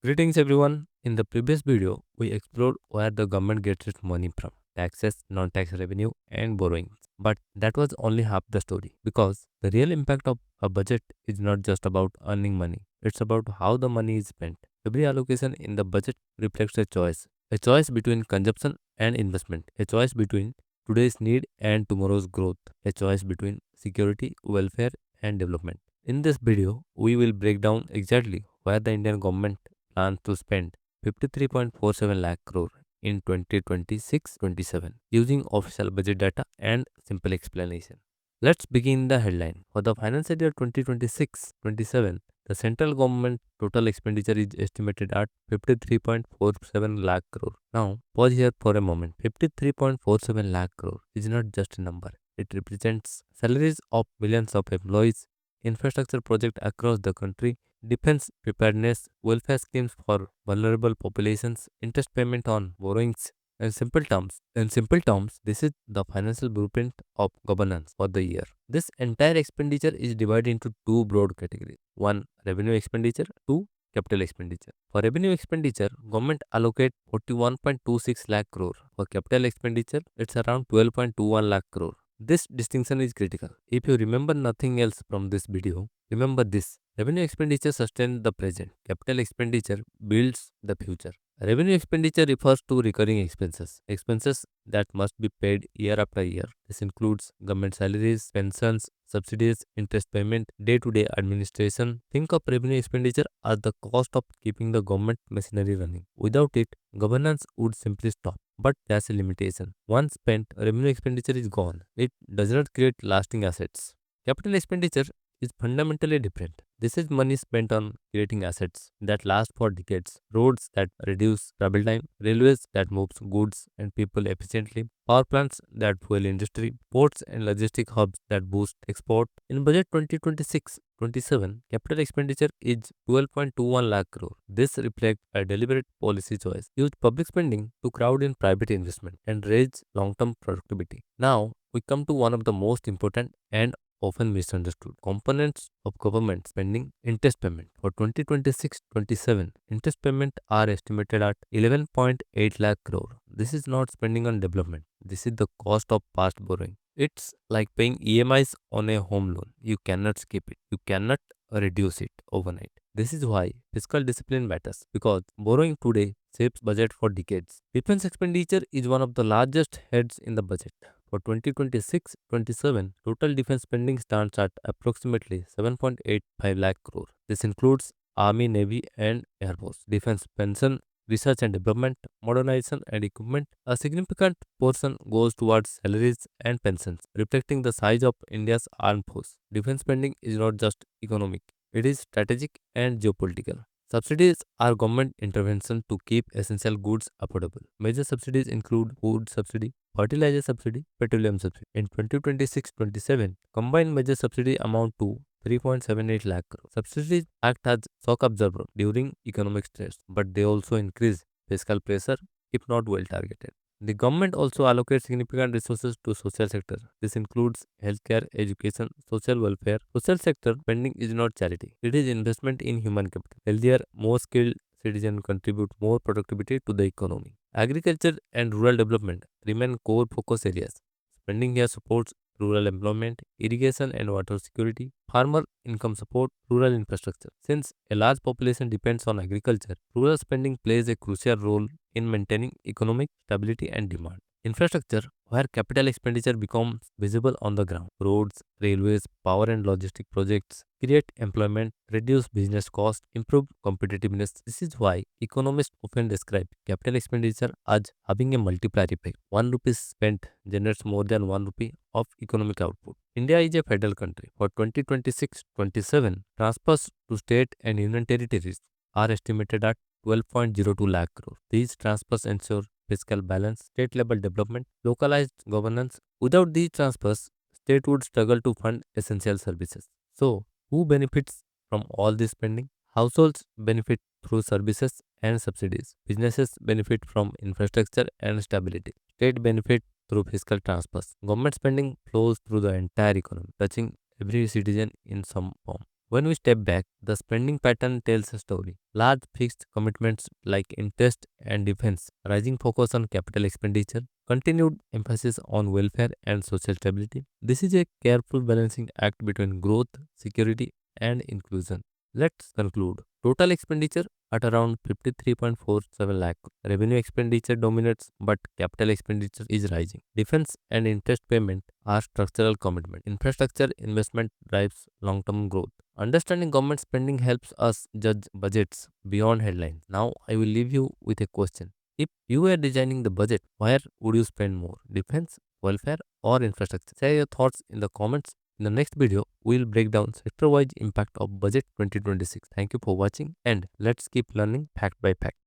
Greetings everyone. In the previous video, we explored where the government gets its money from taxes, non tax revenue, and borrowings. But that was only half the story because the real impact of a budget is not just about earning money, it's about how the money is spent. Every allocation in the budget reflects a choice between consumption and investment, a choice between today's need and tomorrow's growth, a choice between security, welfare, and development. In this video, we will break down exactly where the Indian government plans to spend 53.47 lakh crore in 2026-27 using official budget data and simple explanation. Let's begin the headline. For the financial year 2026-27, the central government total expenditure is estimated at 53.47 lakh crore. Now, pause here for a moment. 53.47 lakh crore is not just a number. It represents salaries of millions of employees, infrastructure projects across the country, defense preparedness, welfare schemes for vulnerable populations, interest payment on borrowings. In simple terms, this is the financial blueprint of governance for the year. This entire expenditure is divided into two broad categories. One, revenue expenditure. Two, capital expenditure. For revenue expenditure, government allocate 41.26 lakh crore. For capital expenditure, it's around 12.21 lakh crore. This distinction is critical. If you remember nothing else from this video, remember this. Revenue expenditure sustains the present. Capital expenditure builds the future. Revenue expenditure refers to recurring expenses that must be paid year after year. This includes government salaries, pensions, subsidies, interest payment, day-to-day administration. Think of revenue expenditure as the cost of keeping the government machinery running. Without it, governance would simply stop. But there's a limitation. Once spent, revenue expenditure is gone. It does not create lasting assets. Capital expenditure is fundamentally different. This is money spent on creating assets that last for decades, roads that reduce travel time, railways that moves goods and people efficiently, power plants that fuel industry, ports and logistic hubs that boost export. In budget 2026-27, capital expenditure is 12.21 lakh crore. This reflects a deliberate policy choice. Use public spending to crowd in private investment and raise long-term productivity. Now, we come to one of the most important and often misunderstood components of government spending: interest payment. For 2026-27, interest payment are estimated at 11.8 lakh crore. This is not spending on development. This is the cost of past borrowing. It's like paying EMIs on a home loan. You cannot skip it. You cannot reduce it overnight. This is why fiscal discipline matters, because borrowing today shapes budget for decades. Defense expenditure is one of the largest heads in the budget. For 2026-27, total defense spending stands at approximately 7.85 lakh crore. This includes Army, Navy, and Air Force, defense pension, research and development, modernization and equipment. A significant portion goes towards salaries and pensions, reflecting the size of India's armed force. Defense spending is not just economic, it is strategic and geopolitical. Subsidies are government intervention to keep essential goods affordable. Major subsidies include food subsidy, fertilizer subsidy, petroleum subsidy. In 2026-27, combined major subsidy amount to 3.78 lakh crore. Subsidies act as shock absorber during economic stress, but they also increase fiscal pressure if not well targeted. The government also allocates significant resources to social sector. This includes healthcare, education, social welfare. Social sector spending is not charity. It is investment in human capital. Healthier, more skilled citizens contribute more productivity to the economy. Agriculture and rural development remain core focus areas. Spending here supports rural employment, irrigation and water security, farmer income support, rural infrastructure. Since a large population depends on agriculture, rural spending plays a crucial role in maintaining economic stability and demand. Infrastructure, where capital expenditure becomes visible on the ground. Roads, railways, power and logistic projects create employment, reduce business costs, improve competitiveness. This is why economists often describe capital expenditure as having a multiplier effect. 1 rupee spent generates more than 1 rupee of economic output. India is a federal country. For 2026-27, transfers to state and union territories are estimated at 12.02 lakh crore. These transfers ensure fiscal balance, state level development, localized governance. Without these transfers, state would struggle to fund essential services. So, who benefits from all this spending? Households benefit through services and subsidies. Businesses benefit from infrastructure and stability. State benefit through fiscal transfers. Government spending flows through the entire economy, touching every citizen in some form. When we step back, the spending pattern tells a story. Large fixed commitments like interest and defense, rising focus on capital expenditure, continued emphasis on welfare and social stability. This is a careful balancing act between growth, security, and inclusion. Let's conclude. Total expenditure at around 53.47 lakh. Revenue expenditure dominates, but capital expenditure is rising. Defense and interest payment are structural commitment. Infrastructure investment drives long-term growth. Understanding government spending helps us judge budgets beyond headlines. Now, I will leave you with a question. If you were designing the budget, where would you spend more? Defense, welfare, or infrastructure? Share your thoughts in the comments. In the next video, we'll break down sector-wise impact of budget 2026. Thank you for watching, and let's keep learning fact by fact.